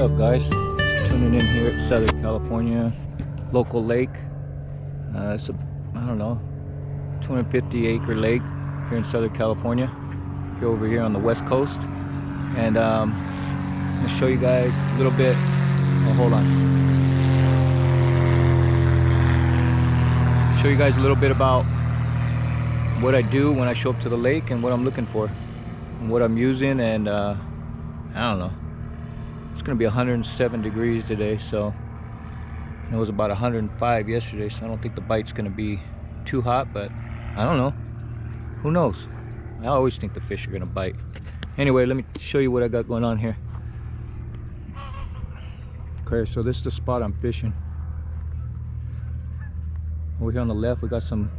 up, guys? Tuning in here at Southern California, local lake. It's a, I don't know, 250 acre lake here in Southern California, here over here on the west coast. And I'm gonna show you guys a little bit. Oh, hold on. Show you guys a little bit about what I do when I show up to the lake and what I'm looking for and what I'm using. And I don't know, it's gonna be 107 degrees today, so it was about 105 yesterday, so I don't think the bite's gonna be too hot, but I don't know, who knows. I always think the fish are gonna bite. Anyway, let me show you what I got going on here. Okay, so this is the spot I'm fishing. Over here on the left we got some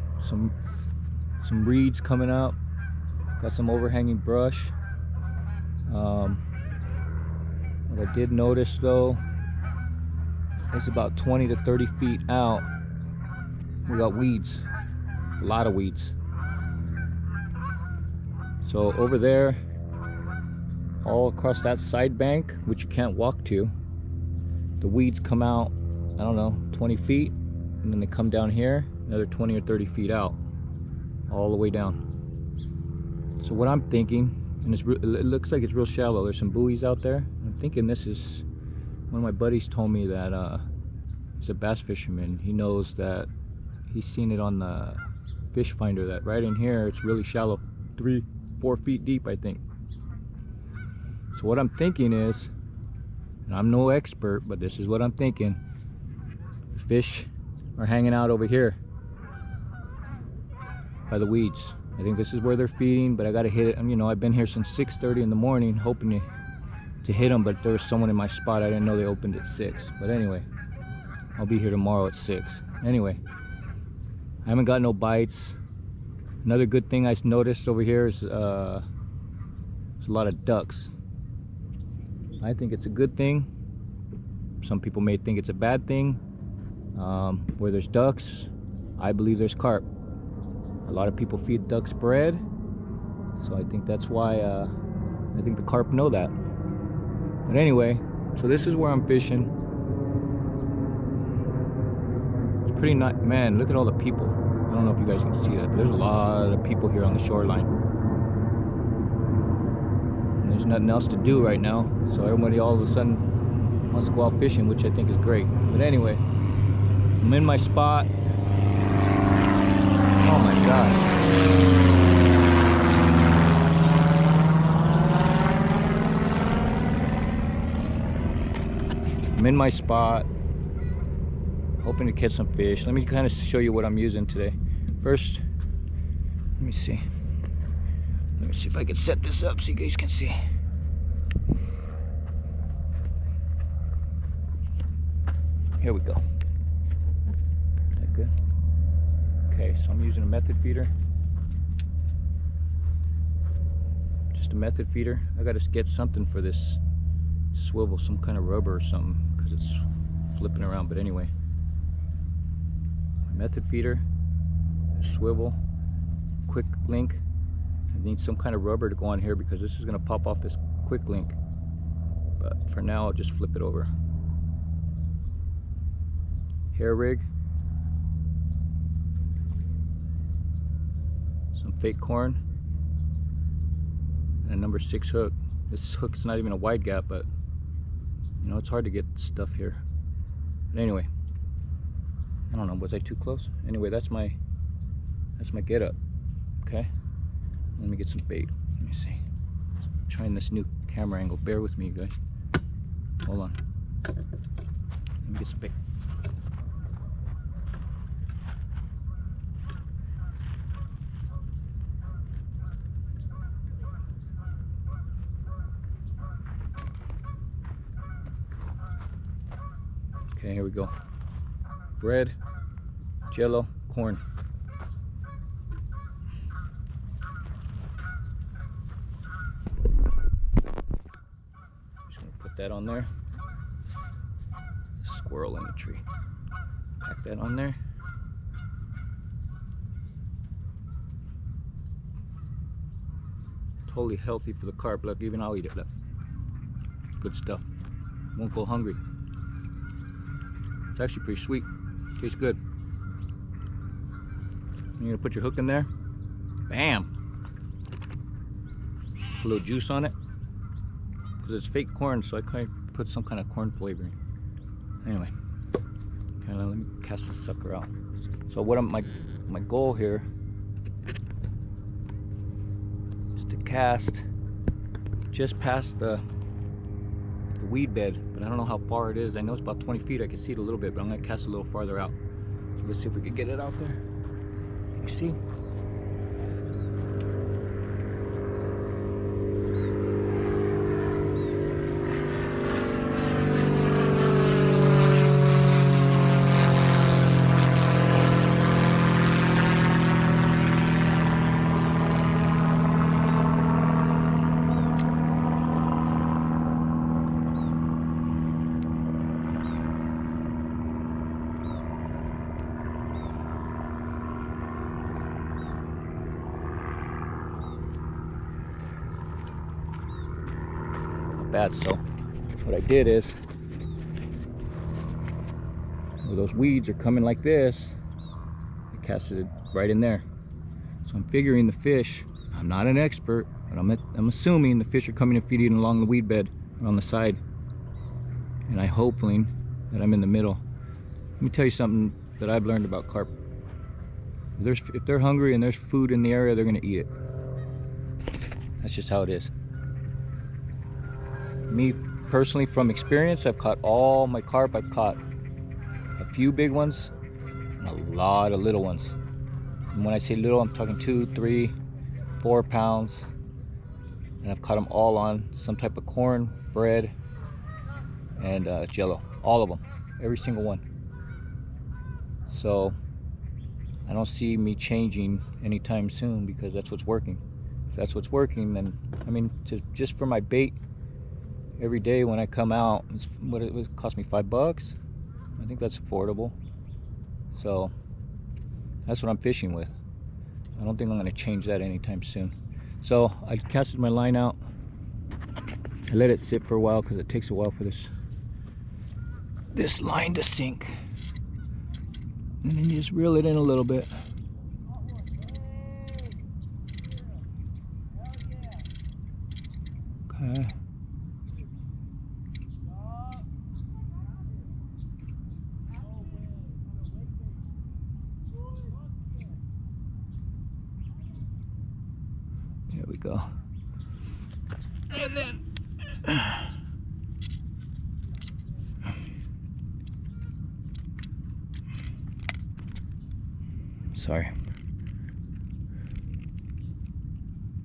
reeds coming out, got some overhanging brush. What I did notice though, it's about 20 to 30 feet out, we got weeds, a lot of weeds. So over there, all across that side bank, which you can't walk to, the weeds come out, I don't know, 20 feet, and then they come down here another 20 or 30 feet out, all the way down. So what I'm thinking, and it looks like it's real shallow, there's some buoys out there. I'm thinking this is, one of my buddies told me that he's a bass fisherman. He knows that, he's seen it on the fish finder, that right in here it's really shallow, 3-4 feet deep, I think. So what I'm thinking is, and I'm no expert, but this is what I'm thinking, the fish are hanging out over here by the weeds. I think this is where they're feeding, but I gotta hit it. You know, I've been here since 6:30 in the morning hoping to hit them, but there was someone in my spot. I didn't know they opened at 6. But anyway, I'll be here tomorrow at 6. Anyway, I haven't got no bites. Another good thing I noticed over here is there's a lot of ducks. I think it's a good thing. Some people may think it's a bad thing. Where there's ducks, I believe there's carp. A lot of people feed ducks bread, so I think that's why I think the carp know that. But anyway, so this is where I'm fishing. It's pretty nice. Man, look at all the people. I don't know if you guys can see that, but there's a lot of people here on the shoreline. And there's nothing else to do right now, so everybody all of a sudden wants to go out fishing, which I think is great. But anyway, I'm in my spot. Oh my God. I'm in my spot, hoping to catch some fish. Let me kind of show you what I'm using today. First, let me see if I can set this up so you guys can see. Here we go. That good? Okay, so I'm using a method feeder. Just a method feeder. I gotta get something for this swivel, some kind of rubber or something, because it's flipping around. But anyway, method feeder, swivel, quick link. I need some kind of rubber to go on here because this is gonna pop off this quick link. But for now, I'll just flip it over. Hair rig. Fake corn, and a number 6 hook. This hook's not even a wide gap, but you know, it's hard to get stuff here. But anyway, I don't know, was I too close? Anyway, that's my get up. Okay, let me get some bait. Let me see, I'm trying this new camera angle, bear with me, you guys. Hold on, let me get some bait. Okay, here we go. Bread, jello, corn. Just gonna put that on there. Squirrel in the tree. Pack that on there. Totally healthy for the carp. Look, even I'll eat it. Look. Good stuff. Won't go hungry. It's actually pretty sweet. Tastes good. You're gonna put your hook in there. Bam! Put a little juice on it. Because it's fake corn, so I kind of put some kind of corn flavoring. Anyway, kind of let me cast this sucker out. So what my goal here is to cast just past the weed bed, but I don't know how far it is. I know it's about 20 feet. I can see it a little bit, but I'm gonna cast a little farther out. So let's see if we can get it out there. You see? Bad. So what I did is, where those weeds are coming like this, I casted it right in there. So I'm figuring the fish, I'm not an expert, but I'm assuming the fish are coming and feeding along the weed bed on the side, and I hoping that I'm in the middle. Let me tell you something that I've learned about carp. If they're hungry and there's food in the area, they're gonna eat it. That's just how it is. Me personally, from experience, I've caught all my carp. I've caught a few big ones and a lot of little ones. And when I say little, I'm talking 2, 3, 4 pounds. And I've caught them all on some type of corn, bread, and jello. All of them, every single one. So I don't see me changing anytime soon, because that's what's working. If that's what's working, then I mean, just for my bait. Every day when I come out, it would cost me $5. I think that's affordable. So that's what I'm fishing with. I don't think I'm going to change that anytime soon. So I casted my line out. I let it sit for a while because it takes a while for this line to sink. And then you just reel it in a little bit. Okay. There we go. And then sorry.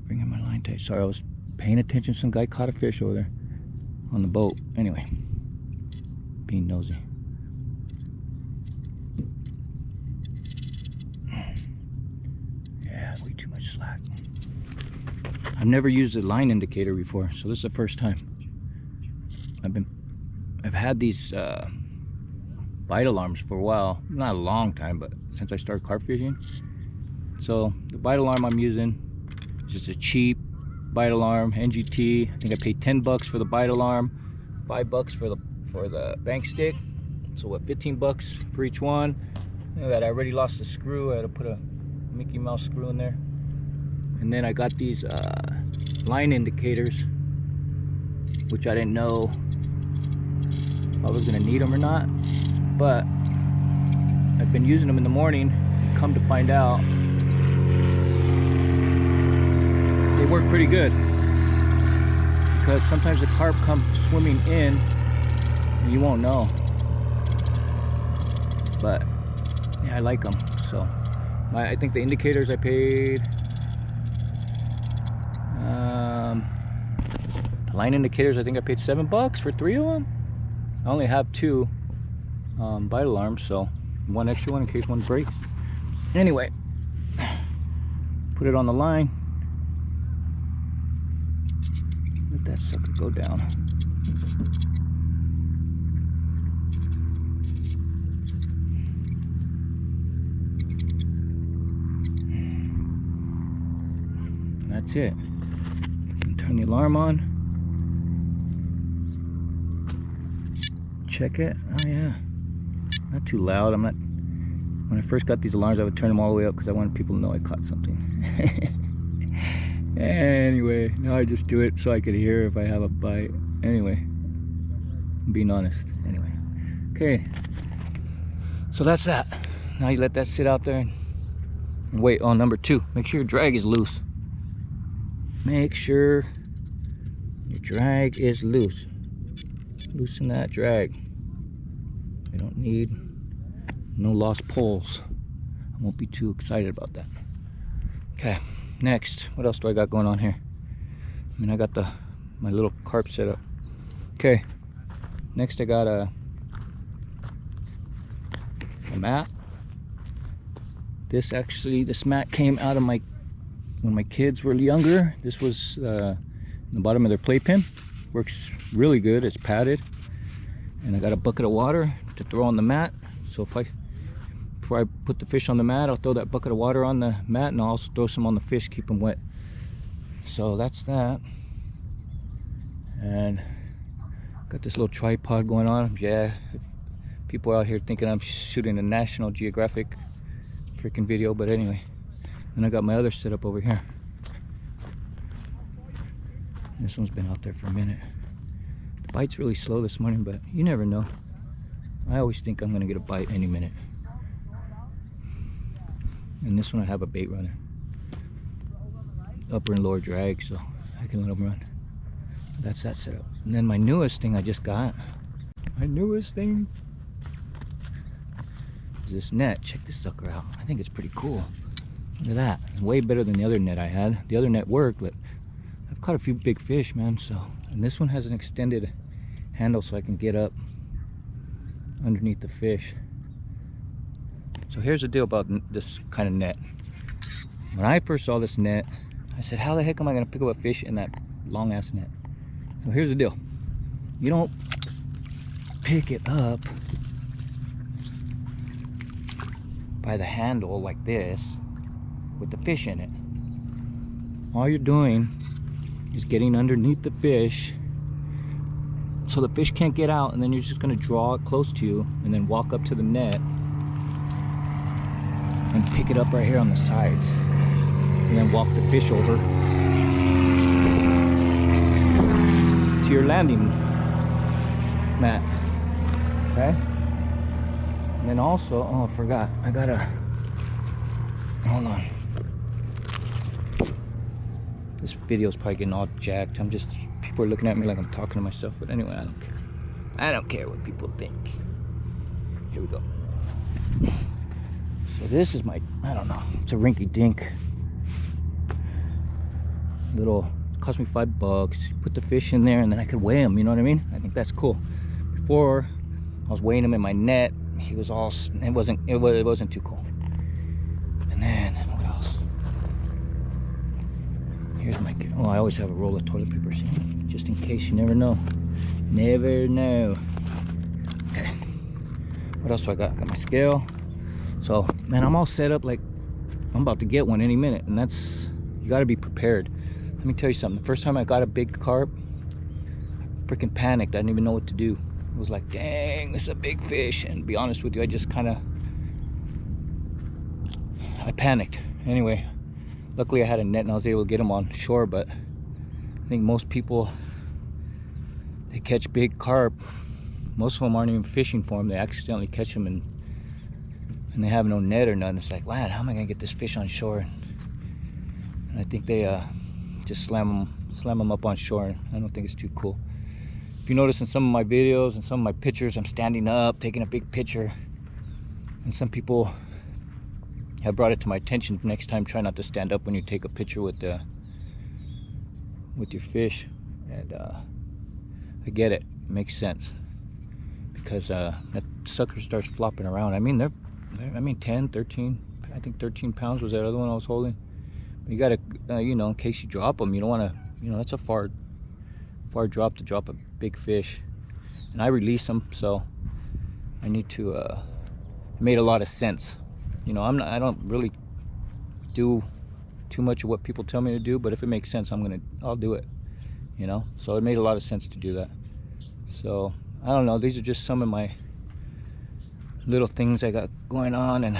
Bringing my line tight. Sorry, I was paying attention. Some guy caught a fish over there on the boat. Anyway, being nosy. Yeah, way too much slack. I've never used a line indicator before, so this is the first time. I've had these bite alarms for a while, not a long time, but since I started carp fishing. So the bite alarm I'm using is just a cheap bite alarm, NGT. I think I paid $10 for the bite alarm, $5 for the bank stick. So what, 15 bucks for each one. Look at that, I already lost a screw. I had to put a Mickey Mouse screw in there. And then I got these line indicators, which I didn't know if I was gonna need them or not, but I've been using them in the morning, and come to find out they work pretty good, because sometimes the carp come swimming in and you won't know. But yeah, I like them. So I think the indicators I paid, line indicators, I think I paid $7 for 3 of them. I only have 2 bite alarms, so one extra one in case one breaks. Anyway, put it on the line. Let that sucker go down. And that's it. Turn the alarm on. check it. Oh yeah, not too loud. I'm not. When I first got these alarms, I would turn them all the way up because I wanted people to know I caught something. Anyway, now I just do it so I could hear if I have a bite. Anyway, I'm being honest. Anyway, okay. So that's that. Now you let that sit out there and wait on number 2. Make sure your drag is loose. Make sure your drag is loose. Loosen that drag. We don't need no lost poles. I won't be too excited about that. Okay, next, what else do I got going on here? I mean, I got my little carp set up. Okay, next I got a mat. This mat came out of when my kids were younger. This was in the bottom of their playpen. Works really good. It's padded, and I got a bucket of water to throw on the mat. So before I put the fish on the mat, I'll throw that bucket of water on the mat, and I'll also throw some on the fish, keep them wet. So that's that. And got this little tripod going on. Yeah, people out here thinking I'm shooting a National Geographic freaking video, but anyway. And I got my other setup over here. This one's been out there for a minute. The bite's really slow this morning, but you never know. I always think I'm gonna get a bite any minute. And this one I have a bait runner. Upper and lower drag, so I can let them run. That's that setup. And then my newest thing I just got. My newest thing is this net. Check this sucker out. I think it's pretty cool. Look at that. It's way better than the other net I had. The other net worked, but I've caught a few big fish, man. So, and this one has an extended handle so I can get up underneath the fish. So here's the deal about this kind of net. When I first saw this net, I said, how the heck am I gonna pick up a fish in that long ass net? So here's the deal. You don't pick it up by the handle like this with the fish in it. All you're doing is getting underneath the fish so the fish can't get out, and then you're just gonna draw it close to you and then walk up to the net and pick it up right here on the sides, and then walk the fish over to your landing mat. Okay? And then also, oh, I forgot, I gotta, hold on. This video's probably getting all jacked. People are looking at me like I'm talking to myself, but anyway, I don't care. I don't care what people think. Here we go. So this is my, I don't know, it's a rinky-dink little, it cost me $5. Put the fish in there and then I could weigh them, you know what I mean? I think that's cool. Before, I was weighing him in my net. He was all, it wasn't too cool. And then, what else? Here's my, oh, I always have a roll of toilet paper, see? Just in case, you never know. Never know. Okay. What else do I got? Got my scale. So, man, I'm all set up like I'm about to get one any minute, and that's, you gotta be prepared. Let me tell you something. The first time I got a big carp, I freaking panicked. I didn't even know what to do. It was like, dang, this is a big fish. And to be honest with you, I just I panicked. Anyway, luckily I had a net and I was able to get them on shore, but I think most people, they catch big carp. Most of them aren't even fishing for them. They accidentally catch them and they have no net or nothing. It's like, man, how am I gonna get this fish on shore? And I think they just slam them up on shore. I don't think it's too cool. If you notice in some of my videos and some of my pictures, I'm standing up taking a big picture, and some people have brought it to my attention. Next time, try not to stand up when you take a picture with your fish. And I get it. It makes sense, because that sucker starts flopping around. I mean, I mean 10, 13, I think 13 pounds was that other one I was holding. But you gotta, you know, in case you drop them, you don't want to, you know, that's a far drop to drop a big fish. And I release them, so I need to, it made a lot of sense. You know, I don't really do too much of what people tell me to do, but if it makes sense, I'll do it, you know. So it made a lot of sense to do that. So I don't know, these are just some of my little things I got going on and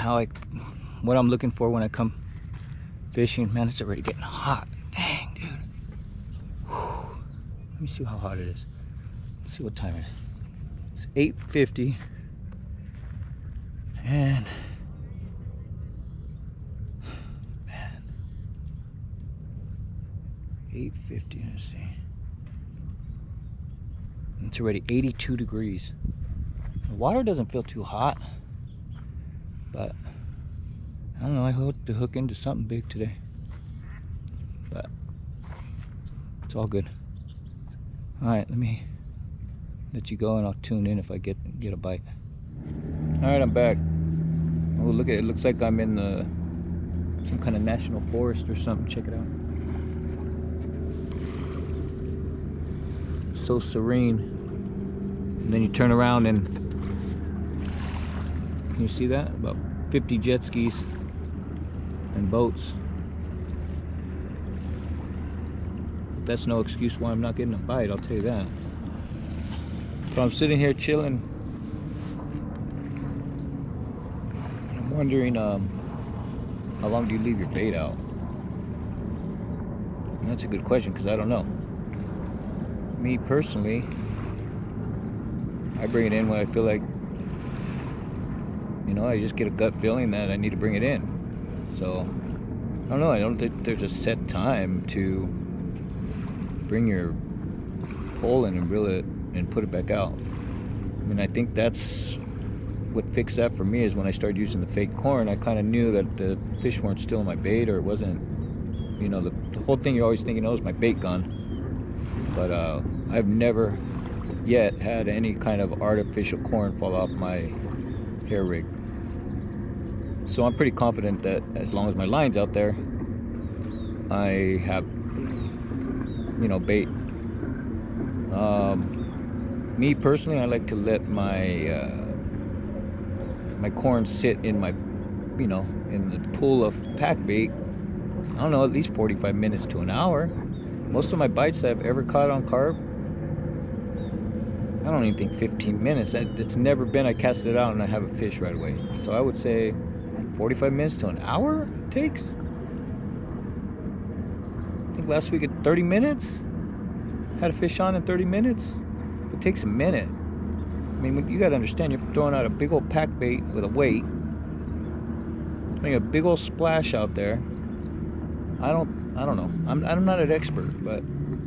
what I'm looking for when I come fishing. Man, it's already getting hot. Dang, dude. Whew. Let me see how hot it is. Let's see what time it is. It's 8:50. And man, 8:50. Let's see. It's already 82 degrees. The water doesn't feel too hot, but I don't know. I hope to hook into something big today, but it's all good. All right, let me let you go, and I'll tune in if I get a bite. All right, I'm back. Oh, look at it. It looks like I'm in some kind of national forest or something. Check it out. So serene. And then you turn around and can you see that? About 50 jet skis and boats. But that's no excuse why I'm not getting a bite, I'll tell you that. So I'm sitting here chilling. I'm wondering how long do you leave your bait out? And that's a good question, because I don't know. Me personally, I bring it in when I feel like, you know, I just get a gut feeling that I need to bring it in. So I don't know, I don't think there's a set time to bring your pole in and reel it and put it back out. I mean, I think that's what fixed that for me, is when I started using the fake corn. I kind of knew that the fish weren't still in my bait, or it wasn't, you know, the whole thing you're always thinking, oh, is my bait gone? But I've never yet had any kind of artificial corn fall off my hair rig. So I'm pretty confident that as long as my line's out there, I have, you know, bait. Me personally, I like to let my my corn sit in my, you know, in the pool of pack bait. I don't know, at least 45 minutes to an hour. Most of my bites I've ever caught on carp, I don't even think 15 minutes. It's never been I cast it out and I have a fish right away. So I would say 45 minutes to an hour it takes. I think last week at 30 minutes. Had a fish on in 30 minutes. It takes a minute. I mean, you gotta understand, you're throwing out a big old pack bait with a weight, throwing a big old splash out there. I don't know. I'm not an expert, but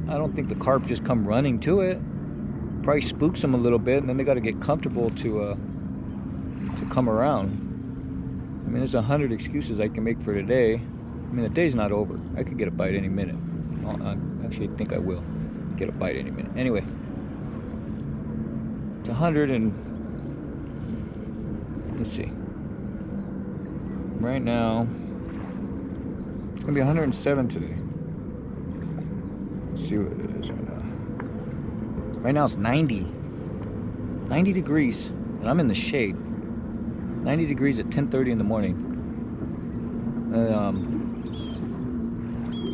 I don't think the carp just come running to it. Probably spooks them a little bit, and then they got to get comfortable to come around. I mean, there's 100 excuses I can make for today. I mean, the day's not over. I could get a bite any minute. I actually think I will get a bite any minute. Anyway, it's 100 and let's see. Right now, it's gonna be 107 today. Let's see what it is right now. Right now it's 90 degrees, and I'm in the shade. 90 degrees at 10:30 in the morning.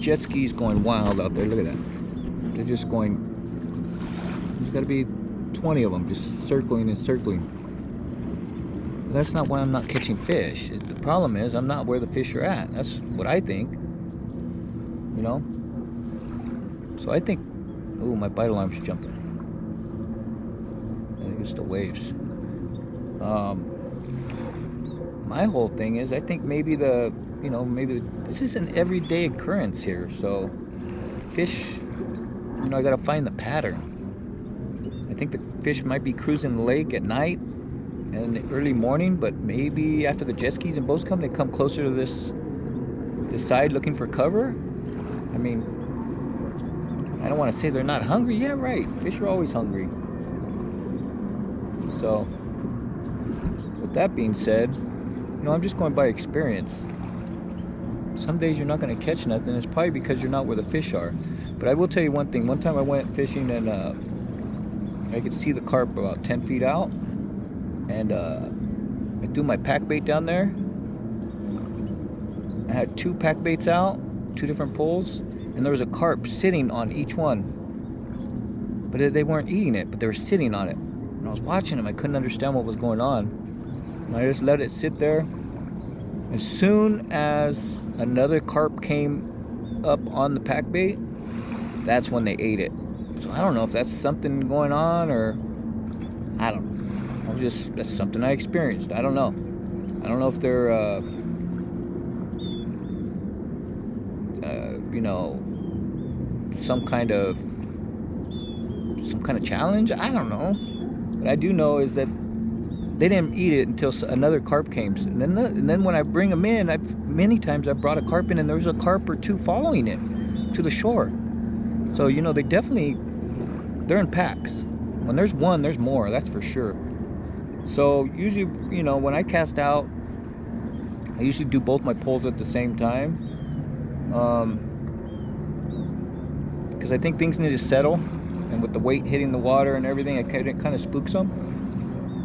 Jet skis going wild out there. Look at that. They're just going. There's got to be 20 of them just circling and circling. But that's not why I'm not catching fish. The problem is I'm not where the fish are at. That's what I think. You know. So I think. Oh, my bite alarm's jumping. I think it's the waves. My whole thing is, I think maybe this is an everyday occurrence here. So fish, you know, I gotta find the pattern. I think the fish might be cruising the lake at night and in the early morning, but maybe after the jet skis and boats come, they come closer to this side looking for cover. I mean, I don't want to say they're not hungry. Yeah, right. Fish are always hungry. So, with that being said, you know, I'm just going by experience. Some days you're not going to catch nothing. It's probably because you're not where the fish are. But I will tell you one thing. One time I went fishing and I could see the carp about 10 feet out. And I threw my pack bait down there. I had 2 pack baits out, 2 different poles. And there was a carp sitting on each one. But they weren't eating it, but they were sitting on it. And I was watching him, I couldn't understand what was going on. And I just let it sit there. As soon as another carp came up on the pack bait, that's when they ate it. So I don't know if that's something going on, or I don't know. That's something I experienced. I don't know. I don't know if they're you know, some kind of challenge. I don't know. What I do know is that they didn't eat it until another carp came. And then when I bring them in, many times I brought a carp in and there was a carp or two following it to the shore. So, you know, they're in packs. When there's one, there's more, that's for sure. So usually, you know, when I cast out, I usually do both my poles at the same time. Because I think things need to settle. And with the weight hitting the water and everything, it kind of spooks them.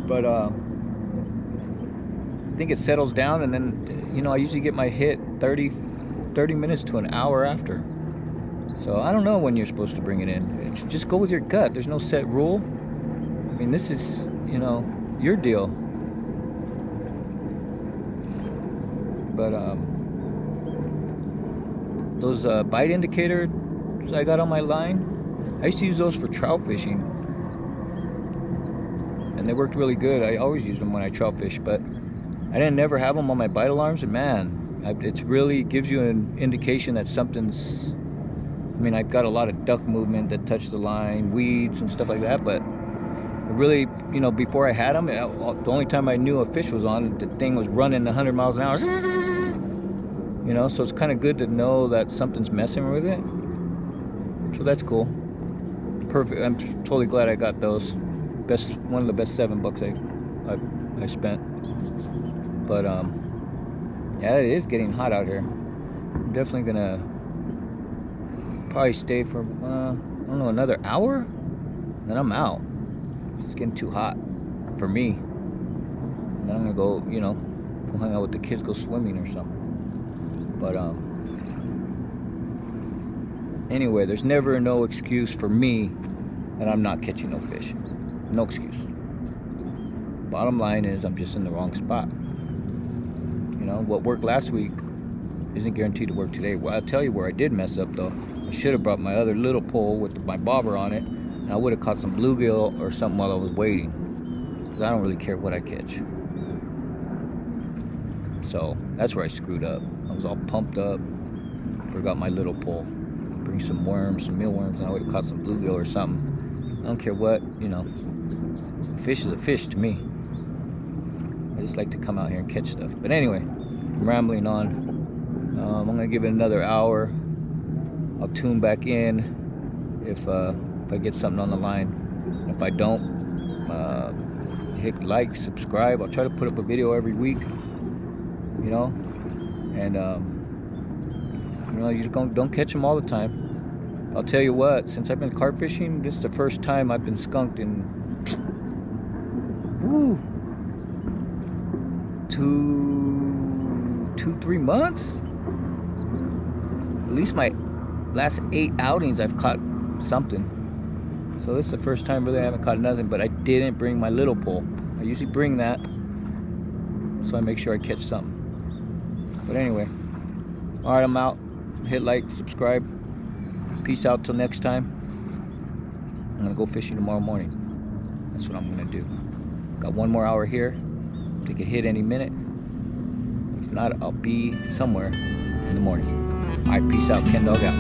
But I think it settles down, and then, you know, I usually get my hit 30 minutes to an hour after. So I don't know when you're supposed to bring it in. Just go with your gut. There's no set rule. I mean, this is, you know, your deal. But those bite indicators I got on my line, I used to use those for trout fishing, and they worked really good. I always use them when I trout fish, but I didn't never have them on my bite alarms, and man, it really gives you an indication that something's, I mean, I've got a lot of duck movement that touch the line, weeds and stuff like that, but really, you know, before I had them, the only time I knew a fish was on, the thing was running 100 miles an hour, you know, so it's kind of good to know that something's messing with it. So that's cool. Perfect. I'm totally glad I got those. One of the best $7 I spent. But yeah, it is getting hot out here. I'm definitely gonna probably stay for I don't know, another hour, then I'm out. It's getting too hot for me. And then I'm gonna go, you know, go hang out with the kids, go swimming or something. But anyway, there's never no excuse for me that I'm not catching no fish. No excuse. Bottom line is, I'm just in the wrong spot. You know, what worked last week isn't guaranteed to work today. Well, I'll tell you where I did mess up though. I should have brought my other little pole with my bobber on it, and I would have caught some bluegill or something while I was waiting. Because I don't really care what I catch. So that's where I screwed up. I was all pumped up, forgot my little pole. Bring some worms, some mealworms, and I would have caught some bluegill or something. I don't care what, you know. A fish is a fish to me. I just like to come out here and catch stuff. But anyway, I'm rambling on. I'm gonna give it another hour. I'll tune back in if I get something on the line. If I don't, hit like, subscribe. I'll try to put up a video every week. You know, and you know, you just don't catch them all the time. I'll tell you what, since I've been carp fishing, this is the first time I've been skunked in 2-3 months. At least my last 8 outings I've caught something. So this is the first time really I haven't caught nothing, but I didn't bring my little pole. I usually bring that, so I make sure I catch something. But anyway, alright, I'm out. Hit like, subscribe. Peace out till next time. I'm gonna go fishing tomorrow morning. That's what I'm gonna do. Got 1 more hour here. Take a hit any minute. If not, I'll be somewhere in the morning. Alright, peace out. KenDogg out.